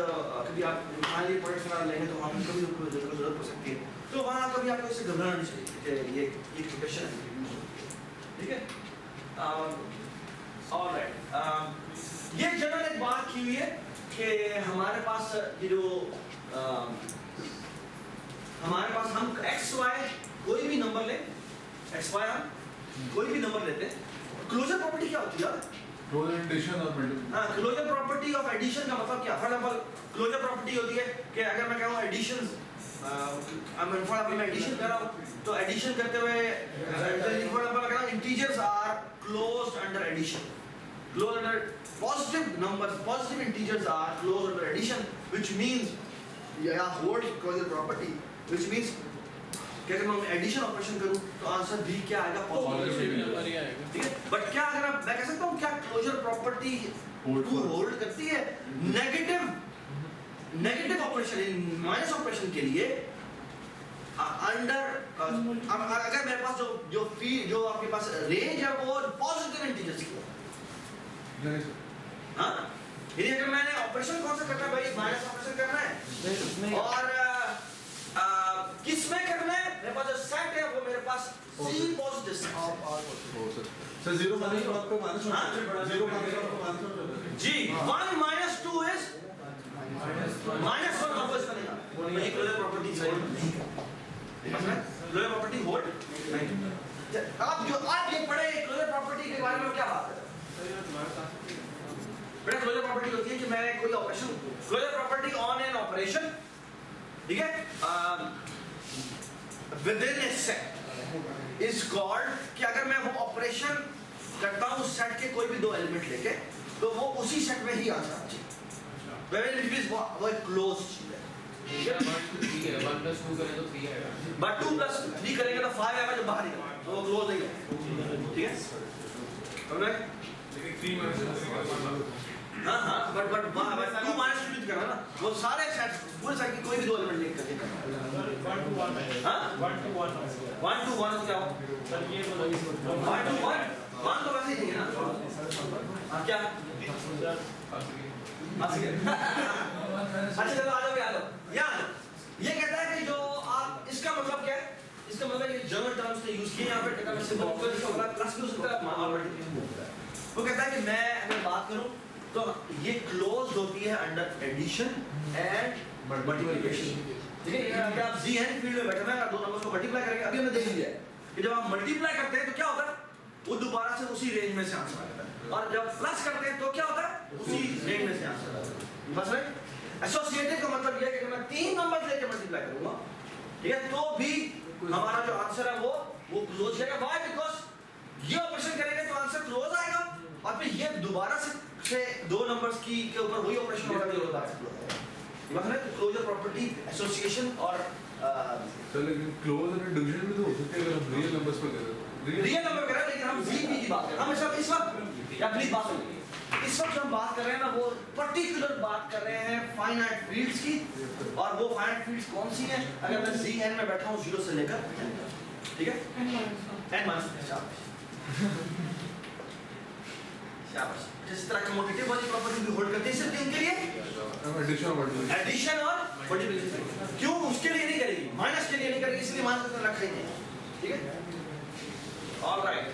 कभी आप फाइनली प्रोजेक्ट बना लेंगे तो आप कभी जरूरत पड़ सकती है, तो वहाँ कभी आपको इससे घबराना नहीं चाहिए, ये क्वेश्चन है, ठीक है, ऑलराइट, ये जनरल एक बात की हुई है कि हमारे पास ये जो हमारे पास हम XY कोई भी नंबर ले, XY हम कोई भी नंबर लेते हैं, क्लोजर प्रॉपर्टी क्या होती है, क्लोजर एडिशन और मल्टीप्लाई, हाँ क्लोजर प्रॉपर्टी ऑफ एडिशन का मतलब क्या, फॉर एग्जांपल क्लोजर प्रॉपर्टी होती है कि अगर मैं कहूँ एडिशन, फॉर एग्जांपल मैं एडिशन कर रहा हूँ, तो एडिशन करते हुए फॉर एग्जांपल कह रहा हूँ integers are closed under addition, closed under positive numbers, positive integers are closed under addition, which means holds closure property, which means कि अगर मैं एडिशन ऑपरेशन करूं तो आंसर भी क्या आएगा, पॉजिटिव, ठीक है, बट क्या अगर मैं कह सकता हूं क्या क्लोजर प्रॉपर्टी होल्ड करती है नेगेटिव ऑपरेशन, माइनस ऑपरेशन के लिए अंडर, अगर मेरे पास जो आपके पास रेंज है वो पॉजिटिव इंटीजर्स की है, हाँ, यदि अगर मैंने ऑपरेशन कौन सा करना है भाई, माइनस ऑपरेशन करना है, और किस में करना है, मेरे पास जो सेट है वो मेरे पास C पॉजिटिव सर 0 माइनस 1 पे माइनस 0 माइनस 1 पे माइनस जी 1 - 2 is -1 वापस करेगा, ये क्लोजर प्रॉपर्टी सही है, क्लोजर प्रॉपर्टी होल्ड नहीं, आप ये पढ़े क्लोजर प्रॉपर्टी के बारे में क्या बात है, बेटा क्लोजर प्रॉपर्टी होती है कि मैं कोई operation, closure property on an operation, ठीक है, within a set is called कि अगर मैं वो ऑपरेशन करता हूं सेट के कोई भी 2 एलिमेंट लेके तो वो उसी सेट में ही आ जाना चाहिए, वेयर इट इज वो क्लोज चीज है, ठीक है, 1 + 2 करें तो 3 आएगा, बट 2 + 3 करेंगे तो 5 आएगा जो बाहर निकलेगा, तो वो क्लोज नहीं है, ठीक है, समझ रहे, लेकिन 3 - 2 हाँ बट 2 - 2 करना ना, वो सारे सेट पूरे सेट की कोई भी दो एलिमेंट लेकर करके करना। 1 to 1 है। हाँ 1 to 1 है। 1 to 1 क्या हो? सर ये बोलो 1 to 1 तो वैसे ही है ना। हाँ क्या? अच्छा चलो आ जाओ याद याद ये कहता है कि जो आप इसका मतलब क्या है? इसका मतलब ये जर्मन टर्म्स ने यूज किए यहाँ पे डेटा में सिंबल को इसका मतलब प्लस भी हो सकता है और मल्टीप्लिकेशन हो सकता है। वो कहता है कि मैं अगर बात करूं तो ये क्लोज होती है अंडर एडिशन एंड मल्टीप्लिकेशन। ठीक है अगर आप जी एन फील्ड में बैठे हैं दो नंबर्स को मल्टीप्लाई करेंगे अभी हमने देख लिया है कि जब आप मल्टीप्लाई करते हैं तो क्या होता है वो दोबारा से उसी रेंज में से आंसर आता है और जब प्लस करते हैं तो क्या होता है उसी रेंज में से आंसर आता है। बस राइट एसोसिएटेड का मतलब ये है कि मैं तीन नंबर लेके मल्टीप्लाई करूंगा ठीक है तो भी हमारा जो आंसर है वो क्लोज जाएगा। व्हाई बिकॉज़ ये ऑपरेशन करेंगे तो आंसर क्लोज आएगा और फिर ये दोबारा से दो नंबर्स की के ऊपर वही ऑपरेशन होगा जो दोबारा से क्लोज आएगा। ये मतलब है क्लोजर प्रॉपर्टी एसोसिएशन और सर लेकिन क्लोज एंड डिवीजन में तो हो सकते हैं अगर हम रियल नंबर्स पे करें रियल नंबर करें लेकिन हम जीपी की बात कर रहे हैं। हम इस वक्त या प्लीज बात सुनिए इस वक्त जो हम बात कर रहे हैं ना वो पर्टिकुलर बात कर रहे हैं फाइनाइट फील्ड्स की और वो फाइनाइट फील्ड्स कौन सी हैं अगर मैं जी एन में बैठा हूँ 0 से लेकर ठीक है n माइनस शाबाश जिस तरह कम्यूटेटिव वाली प्रॉपर्टी भी होल्ड करते हैं सिर्फ इनके लिए एडिशन और मल्टीप्लिकेशन क्यों उसके लिए नहीं करेगी माइनस के लिए नहीं करेगी इसलिए माइनस का रखा ही नहीं ठीक है। ऑलराइट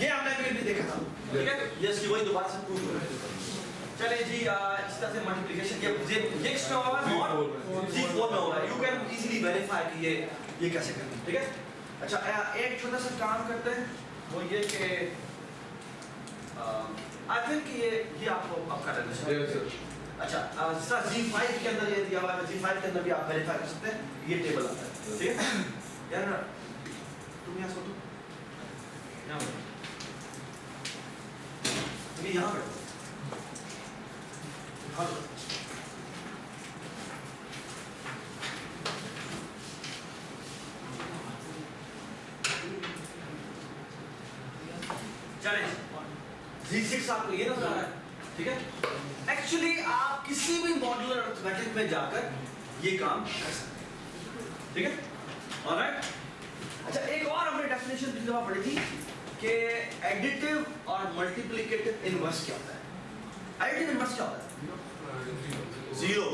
ये हमने भी देखा था ठीक है ये इसकी वही दोबारा से प्रूव हो रहा है। चलिए जी इस तरह से मल्टीप्लिकेशन ये किसमें होगा नॉट जी4 में होगा यू कैन इजीली वेरीफाई कि ये कैसे करना है ठीक है। अच्छा एक छोटा सा काम करते हैं वो ये कि आई थिंक ये आपको आपका रहना अच्छा सर जी5 के अंदर ये दिया हुआ है जी5 के अंदर भी आप वेरीफाई कर सकते हैं ये टेबल आता है ठीक है यार तुम यहाँ सो यहाँ ये यहाँ बैठो हाँ चलें G6 आपको ये नजर आ रहा है ठीक है। एक्चुअली आप किसी भी मॉड्यूलर अरिथमेटिक में जाकर ये काम कर सकते हैं ठीक है ऑलराइट। अच्छा एक और हमने डेफिनेशन पिछली दफा पढ़ी थी कि एडिटिव और मल्टीप्लिकेटिव इनवर्स क्या होता है। एडिटिव इनवर्स क्या होता है जीरो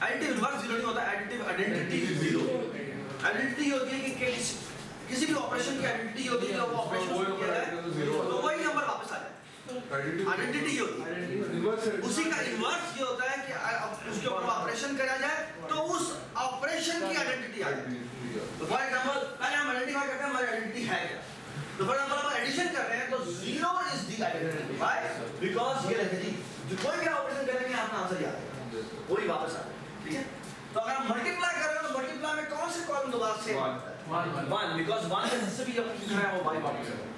एडिटिव इनवर्स जीरो नहीं होता एडिटिव आइडेंटिटी जीरो। आइडेंटिटी होती है कि किसी भी ऑपरेशन की आइडेंटिटी होती है वो ऑपरेशन किया जाए तो वही नंबर वापस आ जाए आइडेंटिटी होती है। उसी का इनवर्स ये होता है कि उसके ऊपर ऑपरेशन करा जाए तो उस ऑपरेशन की आइडेंटिटी आ जाए। तो फॉर एग्जांपल पहले हम आइडेंटिफाई करते हैं हमारी आइडेंटिटी है क्या तो फॉर एग्जांपल हम एडिशन कर रहे हैं तो 0 is the identity why because ये रहती जो कोई भी ऑपरेशन करेंगे आपका आंसर याद आएगा वही वापस आ जाएगा ठीक है। तो अगर हम मल्टीप्लाई कर रहे हो तो मल्टीप्लाई में कौन से कॉलम दोबारा से 1 बिकॉज़ 1 से जिससे भी ऑपरेशन कर रहे हैं वो y वापस आएगा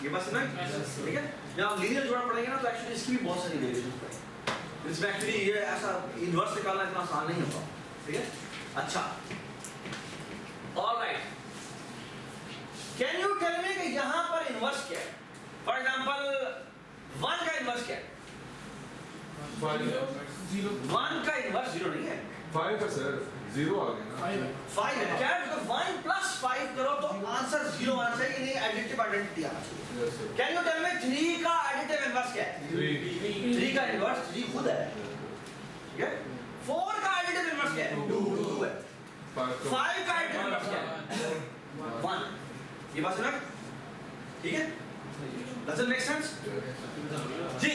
ये बस ना ठीक है। जब आप लीनियर जोड़ा पढ़ेंगे ना तो एक्चुअली इसकी भी बहुत सारी वेरिएशंस पढ़ेंगे इसमें एक्चुअली ये ऐसा इनवर्स निकालना इतना आसान नहीं होता ठीक है। अच्छा alright can you tell me कि यहाँ पर इनवर्स क्या है फॉर एग्जांपल 1 का इनवर्स क्या है 1 का इनवर्स 0 नहीं है 5 है सर 0 आ गया ना 5 है क्या है 1 प्लस 5 करो तो आंसर 0 आना चाहिए नहीं एडिटिव आइडेंटिटी आना चाहिए। कैन यू टेल मी 3 का एडिटिव इनवर्स क्या है 3 का इनवर्स 3 खुद है ठीक है। 4 का एडिटिव इनवर्स क्या है 2 है 5 का एडिटिव इनवर्स क्या है 1 ये बात सुना ठीक है डज इट मेक सेंस जी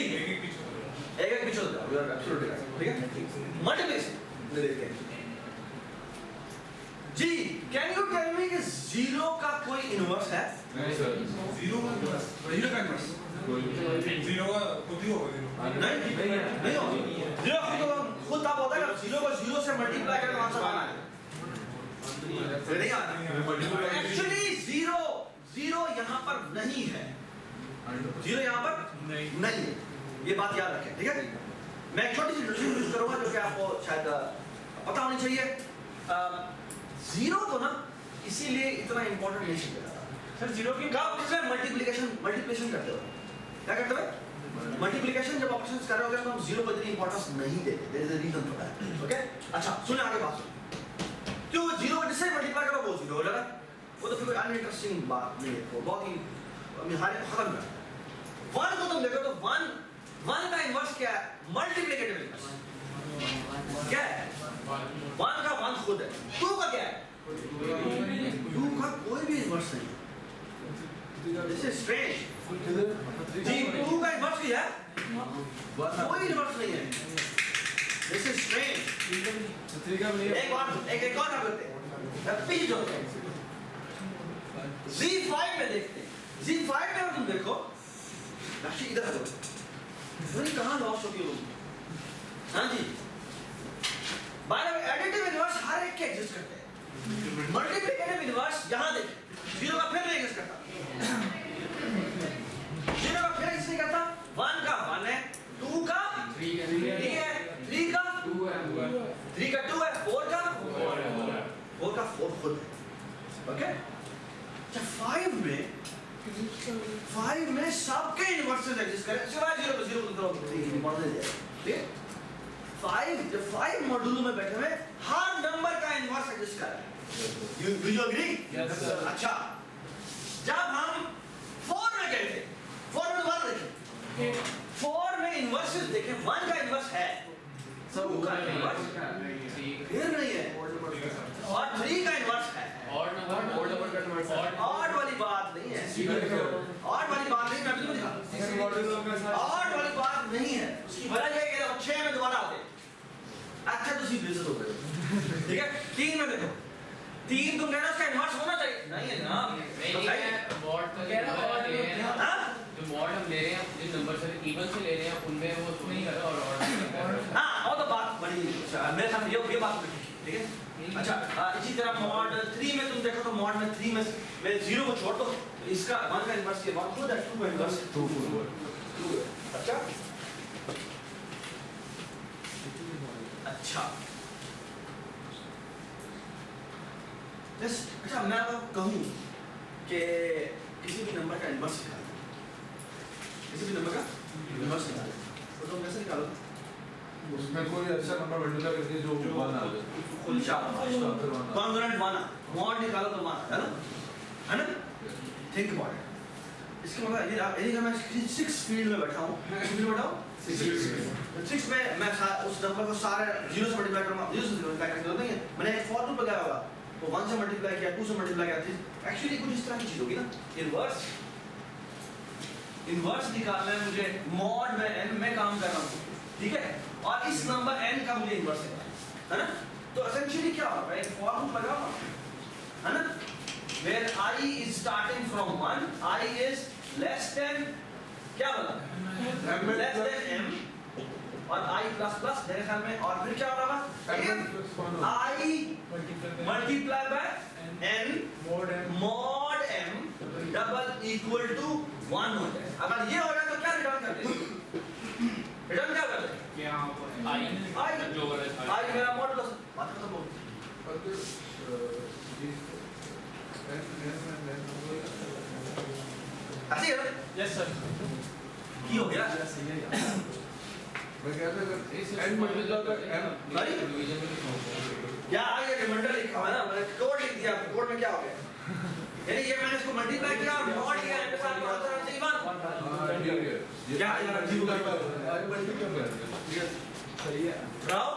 एक पीछे हो जाओ यू आर एब्सोल्युटली राइट ठीक है। मल्टीप्लिकेशन देखते हैं जी कैन यू टेल मी कि 0 का कोई इनवर्स है नहीं सर 0 का इनवर्स 0 का इनवर्स 0 का खुद ही होगा नहीं होगा 0 तो खुद आप होता है 0 को 0 से मल्टीप्लाई करके आंसर आना है नहीं आना एक्चुअली 0 यहाँ पर नहीं है 0 यहाँ पर नहीं है ये बात याद रखें ठीक है। मैं एक छोटी सी नोटेशन यूज करूंगा जो कि आपको शायद पता होनी चाहिए 0 को ना इसीलिए इतना इंपॉर्टेंट नहीं समझा सर 0 की कब किसमें मल्टीप्लिकेशन करते हो क्या करते हो मल्टीप्लिकेशन जब ऑपरेशंस कर रहे होते हैं तो हम जीरो को इतनी इंपॉर्टेंस नहीं देते, there is a reason for that. Okay, अच्छा सुनिए आगे बात सुनिए। क्यों जीरो को जिससे मल्टीप्लाई करो वो जीरो हो जाएगा, वो तो फिर कोई अनइंटरेस्टिंग बात नहीं है, वो बहुत ही हमारे खत्म है। वन को तुम देखो तो वन का इन्वर्स क्या है? मल्टीप्लिकेटिव इन्वर्स क्या है? वन का वन खुद है। टू का क्या है? टू का कोई भी इन्वर्स नहीं। दिस इज स्ट्रेंज जी, टू का इन्वर्स क्या है? कोई इन्वर्स नहीं है। This is strange. एक और ना करते हैं, पीछे जो Z5 में देखते हैं। Z5 में तुम देखो राशि इधर है, तो कहाँ लॉस होती है? हाँ जी, by the way additive inverse हर एक के एग्जिस्ट करते हैं। मल्टीप्लिकेटिव इन्वर्स यहाँ देखिए, जीरो का फिर नहीं एग्जिस्ट करता, जीरो का फिर एग्जिस्ट नहीं करता। वन का वन है, टू का थ्री है, थ्री का टू है, फोर का फोर खुद है। ओके, फाइव में सबके इन्वर्सेस एग्जिस्ट करें सिवाय जीरो को, जीरो को मॉडल है। फाइव मॉड्यूल में बैठे हुए हर नंबर का इन्वर्स एग्जिस्ट करे। Do you agree? Yes sir. अच्छा, जब हम 4 में गए थे, 4 में दोबारा देखें, 4 में इन्वर्सेस देखें, 1 का इन्वर्स है, सब का इन्वर्स फिर नहीं है, और 3 का इन्वर्स है। ऑड वाली बात नहीं है, ऑड वाली बात नहीं, मैं बिल्कुल दिखा, ऑड वाली बात नहीं है। उसकी वजह यह है कि 6 में दोबारा आते, अच्छा तो सीधे बेइज्जत हो गए। ठीक है, 3 में देखो, 3 तुम कह रहे हो उसका इन्वर्स होना चाहिए, नहीं है ना? जो मॉड हम ले रहे हैं, जिन नंबर से इवन से ले रहे हैं, उनमें वो शो नहीं कर रहा और हाँ, और तो बात बड़ी मेरे साथ ये बात ठीक है। अच्छा, इसी तरह मॉड 3 में तुम देखो तो मॉड में 3 में 0 को छोड़ दो, इसका 1 का इन्वर्स ये 1 खुद है, 2 का इन्वर्स 2 है। अच्छा अच्छा अच्छा, मैं आपको कहूँ कि किसी भी नंबर का इन्वर्स निकालो, किसी भी नंबर का इन्वर्स निकालो, तो तुम कैसे निकालो? उसमें कोई अच्छा नंबर मल्टीप्लाई करके जो 1 आ जाए, कॉन्ग्रुएंट 1 मॉड निकालो तो 1 है ना? Think about it. इसका मतलब ये मैं 6 फील्ड में बैठा हूँ, मैं किस फील्ड में बैठा हूँ? 6 में मैं उस नंबर को सारे 0 से मल्टीप्लाई करूँगा, 0 से मल्टीप्लाई करने की जरूरत नहीं है। मैंने एक फॉर लूप लगाया होगा, तो 1 से मल्टीप्लाई किया, 2 से मल्टीप्लाई किया, एक्चुअली कुछ इस तरह की चीज होगी ना। इन्वर्स निकालना है मुझे, मॉड में n में काम कर रहा हूँ, ठीक है, और इस नंबर n का मुझे इन्वर्स है ना? तो एसेंशियली क्या होगा, एक फॉर लूप लगाऊंगा, है ना, where I is starting from 1, I is less than क्या बोला, less than m, और I प्लस प्लस मेरे ख्याल में, और फिर क्या होगा, if I multiply by n mod m double equal to 1 हो जाए। अगर ये हो जाए तो क्या रिटर्न कर दें? रिटर्न क्या कर दें? I मेरा मॉडुलस, बात खत्म हो गई। ऐसे है ना? यस सर, की हो गया? मैं कहता हूँ n मल्टीप्लाई का m डिवीजन में क्या आगे रिमाइंडर लिखा हुआ है ना, मैंने कोड लिख दिया, कोड में क्या हो गया? यानी ये मैंने इसको मल्टीप्लाई किया और मॉड किया, इसके साथ क्या होता है? क्या यार जीरो का आज मल्टीप्लाई कर दिया, सही है। राव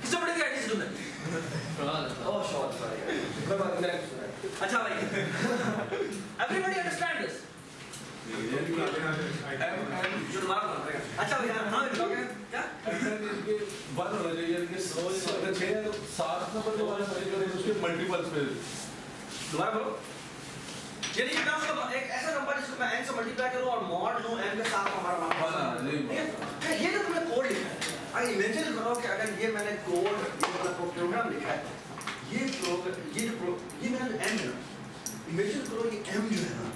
किससे बड़ी गाड़ी से तुमने? ओह शॉट सॉरी, कोई बात नहीं। अच्छा भाई, एवरीबॉडी अंडरस्टैंड दिस? जो तुम्हारा बना रहेगा। अच्छा भैया, हाँ क्या? इसके 1 होना चाहिए, यानी कि 7 नंबर के बारे में उसके मल्टीपल्स में दोबारा बोलो। यानी कि मैं उसको एक ऐसा नंबर जिसको मैं n से मल्टीप्लाई करूं और मॉड लूं n के साथ हमारा मान, ठीक है? ये जो तुमने कोड लिखा है, अगर इमेजिन करो कि अगर ये मैंने कोड, ये मतलब प्रोग्राम लिखा है, ये मैंने m है, इमेजिन करो ये m जो है ना,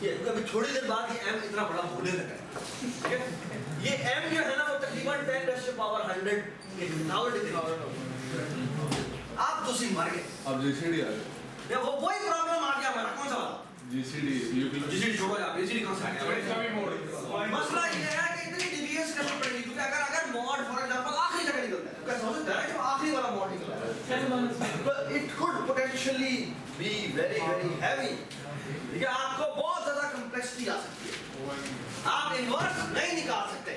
ये अभी थोड़ी देर बाद ये m इतना बड़ा होने लगा है, ठीक है? ये m जो है ना वो तकरीबन 10 टू पावर 100 आप तो सिंह मार गए। अब जीसीडी आ गया, वो वही प्रॉब्लम आ गया हमारा, कौन सा वाला? GCD यूपी GCD छोड़ो यार, BCD कहाँ से आ गया? इसका भी मोड है। मसला ये है कि इतनी डिवीएंस करनी पड़ेगी क्योंकि अगर मॉड फॉर एग्जांपल आखिरी जगह निकलता है तो कैसा हो सकता है कि आखिरी वाला मॉड निकल रहा है 10 minus 5. but it could potentially be very heavy ठीक है आपको बहुत ज्यादा complexity आ सकती है आप इन्वर्स नहीं निकाल सकते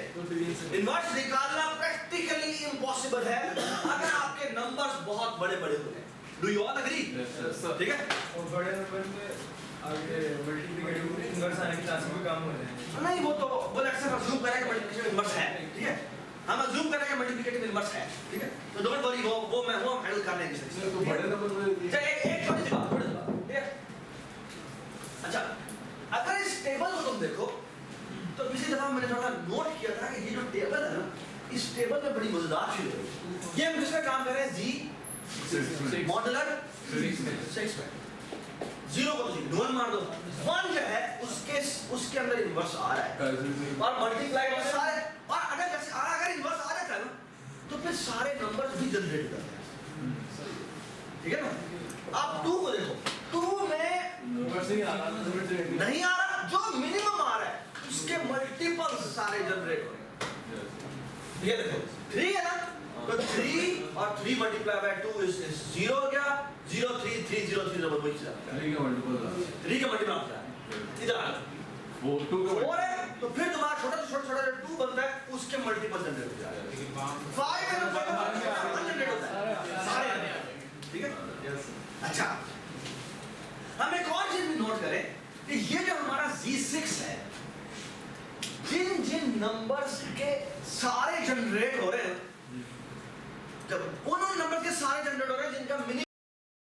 इन्वर्स निकालना practically impossible है अगर आपके numbers बहुत बड़े-बड़े हो गए do you all agree ठीक है और बड़े नंबर में आगे मल्टीप्लिकेटिव में इनवर्स आने के चांसेस भी कम हो जाएंगे। नहीं वो तो बोल अक्सर अज्यूम करें कि मल्टीप्लिकेटिव इनवर्स है ठीक है हम अज्यूम करें कि मल्टीप्लिकेटिव इनवर्स है ठीक है तो डोंट वरी वो मैं वो हैंडल कर लेंगे सर तो बड़े नंबर में एक छोटी सी बात ठीक है अच्छा अगर इस टेबल को तुम देखो तो पिछली दफा मैंने थोड़ा नोट किया था कि ये जो टेबल है ना इस टेबल में बड़ी मजेदार चीज है ये हम किसका काम कर रहे हैं जी मॉडुलर 6 पे जीरो को तो 1 मार दो 1 जो है उसके अंदर इन्वर्स आ रहा है और मल्टीप्लाई में सारे और अगर जैसे अगर इन्वर्स आ जाता है ना तो फिर सारे नंबर्स भी जनरेट करते हैं ठीक है ना आप 2 को देखो 2 में नहीं आ रहा जो मिनिमम आ रहा है उसके मल्टीपल सारे जनरेट हो रहे हैं ये देखो 3 है ना तो 3 और 3 मल्टीप्लाई बाय 2 इज 0 हो गया 0 3 3 0 3 नंबर वही चला 3 का मल्टीपल 3 का मल्टीप्लाई होता है इधर आ वो 2 का 4 है तो फिर तुम्हारा छोटा 2 बनता है उसके मल्टीपल जनरेट हो जाएगा 5 है तो 1 जनरेट होता है सारे ठीक है अच्छा हम एक और चीज भी नोट करें कि ये जो हमारा Z6 है जिन नंबर्स के सारे जनरेट हो रहे हैं